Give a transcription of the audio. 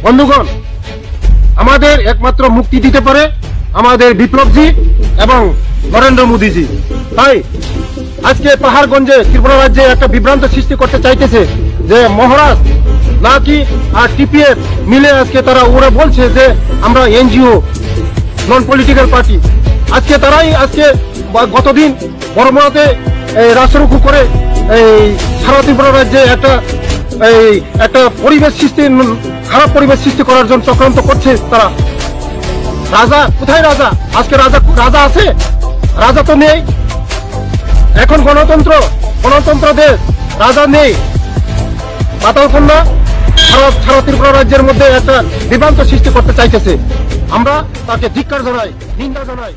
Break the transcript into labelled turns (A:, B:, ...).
A: বন্ধুগণ, আমাদের একমাত্র মুক্তি দিতে পারে আমাদের বিপ্লবজি এবং নরেন্দ্র মোদীজি। তাই আজকে পাহাড়গঞ্জে ত্রিপুরা রাজ্যে একটা বিভ্রান্ত সৃষ্টি করতে চাইতেছে যে মহারাজ নাকি আর টিপিএফ মিলে আজকে ওরা বলছে যে আমরা এনজিও, নন পলিটিক্যাল পার্টি। আজকে তারাই গতদিন বড়মাতে রাষ্ট্ররুখু করে এই সারা ত্রিপুরা রাজ্যে একটা পরিবেশ সৃষ্টি, খারাপ পরিবেশ সৃষ্টি করার জন্য চক্রান্ত করছে তারা। রাজা কোথায়? আজকে রাজা আছে? রাজা তো নেই। এখন গণতন্ত্র দেশ, রাজা নেই। পাতালকন্যা সারা ত্রিপুরা রাজ্যের মধ্যে একটা বিভ্রান্ত সৃষ্টি করতে চাইতেছে। আমরা তাকে ধিক্কার জানাই, নিন্দা জানাই।